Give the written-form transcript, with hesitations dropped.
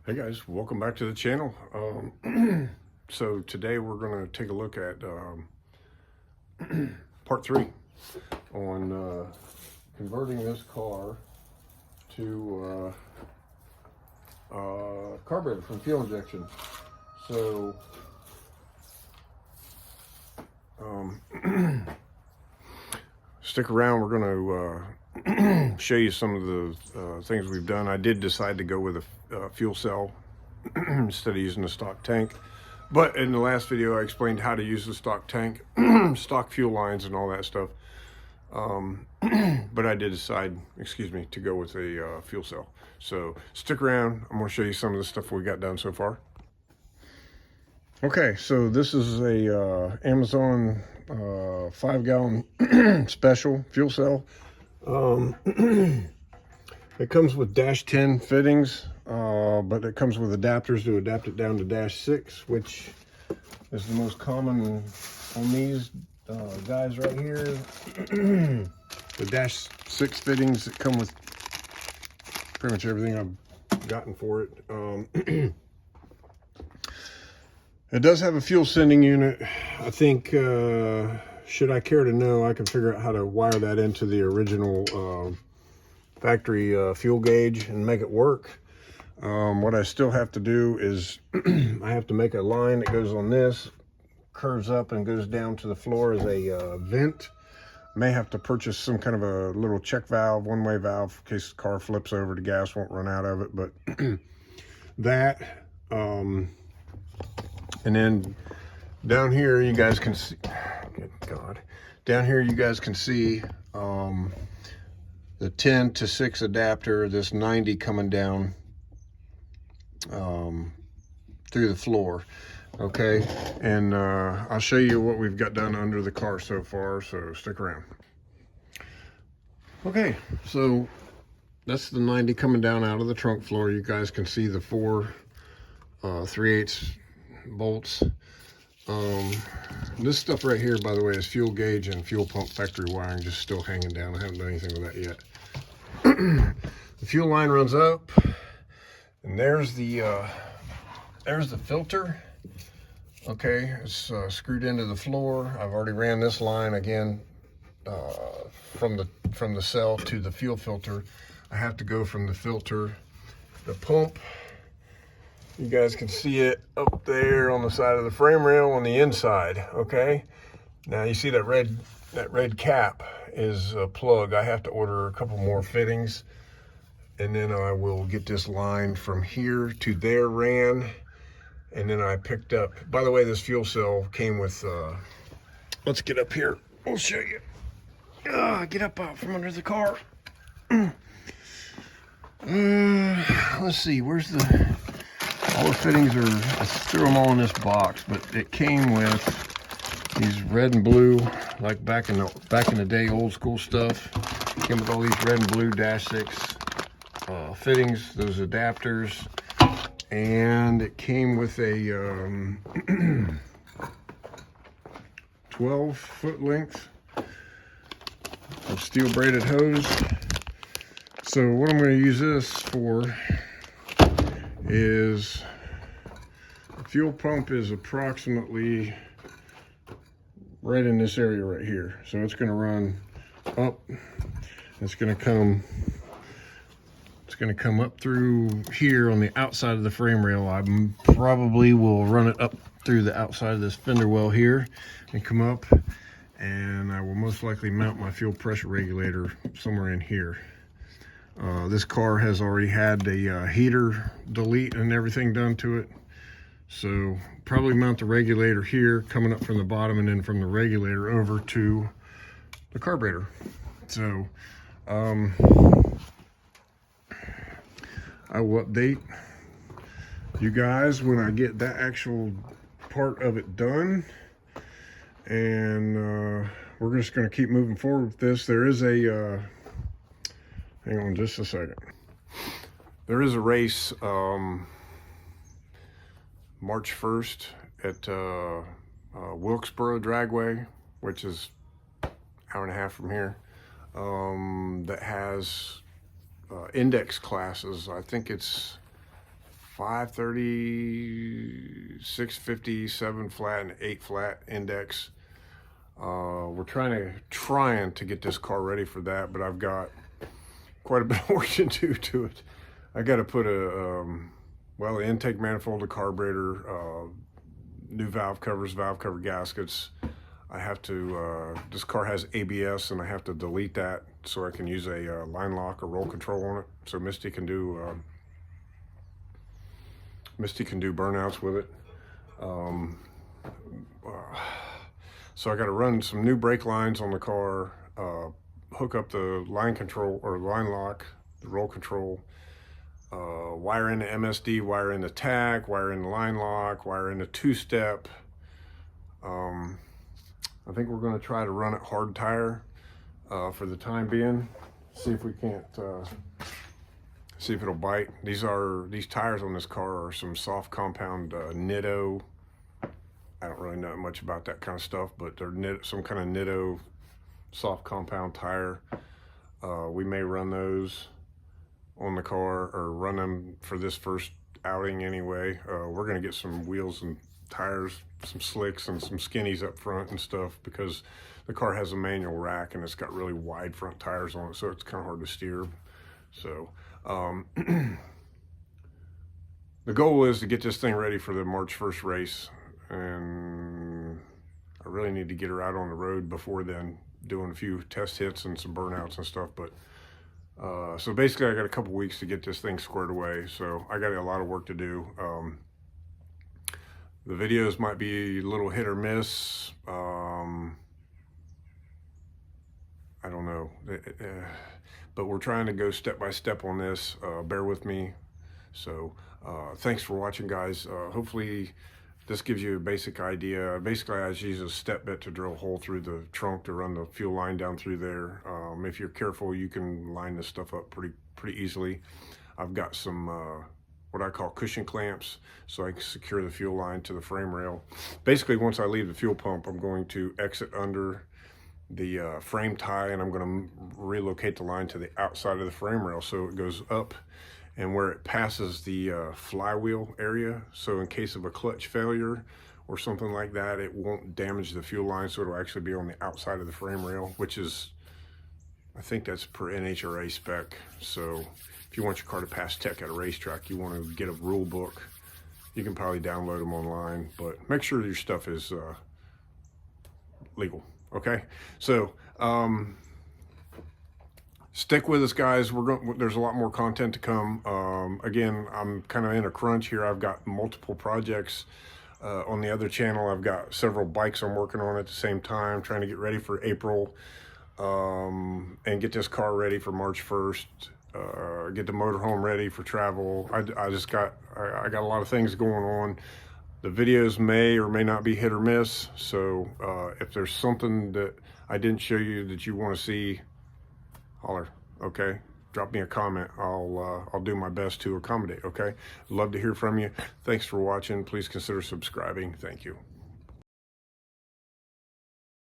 Hey guys, welcome back to the channel. So today we're going to take a look at part 3 on converting this car to carburetor from fuel injection. So stick around, we're going to show you some of the things we've done. I did decide to go with a fuel cell instead of using the stock tank, but in the last video I explained how to use the stock tank, stock fuel lines and all that stuff. But I did decide, to go with a fuel cell. So stick around, I'm going to show you some of the stuff we got done so far. Okay, so this is a Amazon 5-gallon special fuel cell. It comes with dash 10 fittings, but it comes with adapters to adapt it down to dash 6, which is the most common on these guys right here. The dash 6 fittings that come with pretty much everything I've gotten for it. It does have a fuel sending unit. I think, should I care to know, I can figure out how to wire that into the original factory fuel gauge and make it work. What I still have to do is I have to make a line that goes on this, curves up and goes down to the floor as a vent. May have to purchase some kind of a little check valve, one-way valve, in case the car flips over, the gas won't run out of it. But that, and then down here you guys can see, good God, down here you guys can see the 10 to 6 adapter, this 90 coming down through the floor. Okay, and I'll show you what we've got done under the car so far, so stick around. Okay, so that's the 90 coming down out of the trunk floor. You guys can see the 4 3/8 bolts. This stuff right here, by the way, is fuel gauge and fuel pump factory wiring, just still hanging down. I haven't done anything with that yet. The fuel line runs up, and there's the filter. Okay, it's screwed into the floor. I've already ran this line again from the cell to the fuel filter. I have to go from the filter, the pump. You guys can see it up there on the side of the frame rail on the inside. Okay, now you see that red cap is a plug. I have to order a couple more fittings, and then I will get this line from here to there ran. And then I picked up, by the way, this fuel cell came with, let's get up here, I'll show you. Get up out from under the car. Let's see, where's all the fittings are, I threw them all in this box, but it came with these red and blue, like back in the day, old school stuff. Came with all these red and blue dash 6 fittings, those adapters. And it came with a 12-foot length of steel braided hose. So what I'm going to use this for is, the fuel pump is approximately right in this area right here. So it's going to run up, it's going to come up through here on the outside of the frame rail. I probably will run it up through the outside of this fender well here and come up, and I will most likely mount my fuel pressure regulator somewhere in here. This car has already had the heater delete and everything done to it, so probably mount the regulator here, coming up from the bottom, and then from the regulator over to the carburetor. So I will update you guys when I get that actual part of it done, and we're just going to keep moving forward with this. There is a hang on just a second. There is a race March 1st at Wilkesboro Dragway, which is an hour and a half from here, that has index classes. I think it's 530, 650, 7 flat, and 8 flat index. We're trying to get this car ready for that, but I've got quite a bit of work to do to it. I got to put well, the intake manifold, the carburetor, new valve covers, valve cover gaskets. I have to, this car has ABS, and I have to delete that so I can use a line lock or roll control on it. So Misty can do burnouts with it. So I got to run some new brake lines on the car, hook up the line control or line lock, the roll control, wire in the MSD, wire in the tach, wire in the line lock, wire in the two-step. I think we're going to try to run it hard tire for the time being. See if we can't, see if it'll bite. These tires on this car are some soft compound Nitto. I don't really know much about that kind of stuff, but they're some kind of Nitto soft compound tire. We may run those on the car, or run them for this first outing anyway. We're going to get some wheels and tires, some slicks and some skinnies up front and stuff, because the car has a manual rack and it's got really wide front tires on it, so it's kind of hard to steer. So the goal is to get this thing ready for the March 1st race, and I really need to get her out on the road before then, doing a few test hits and some burnouts and stuff. But so basically I got a couple weeks to get this thing squared away, so I got a lot of work to do. The videos might be a little hit or miss. I don't know, but we're trying to go step by step on this. Bear with me. So thanks for watching, guys. Hopefully this gives you a basic idea. Basically, I just use a step bit to drill a hole through the trunk to run the fuel line down through there. If you're careful, you can line this stuff up pretty easily. I've got some what I call cushion clamps, so I can secure the fuel line to the frame rail. Basically, once I leave the fuel pump, I'm going to exit under the frame tie, and I'm going to relocate the line to the outside of the frame rail so it goes up and where it passes the flywheel area. So in case of a clutch failure or something like that, it won't damage the fuel line, so it'll actually be on the outside of the frame rail, which is, I think that's per NHRA spec. So if you want your car to pass tech at a racetrack, you want to get a rule book. You can probably download them online, but make sure your stuff is legal, okay? So stick with us, guys. There's a lot more content to come. Again, I'm kind of in a crunch here. I've got multiple projects on the other channel. I've got several bikes I'm working on at the same time, trying to get ready for April, and get this car ready for March 1st. Get the motorhome ready for travel. I got a lot of things going on. The videos may or may not be hit or miss. So if there's something that I didn't show you that you want to see, holler, okay? Drop me a comment. I'll do my best to accommodate, okay? Love to hear from you. Thanks for watching. Please consider subscribing. Thank you.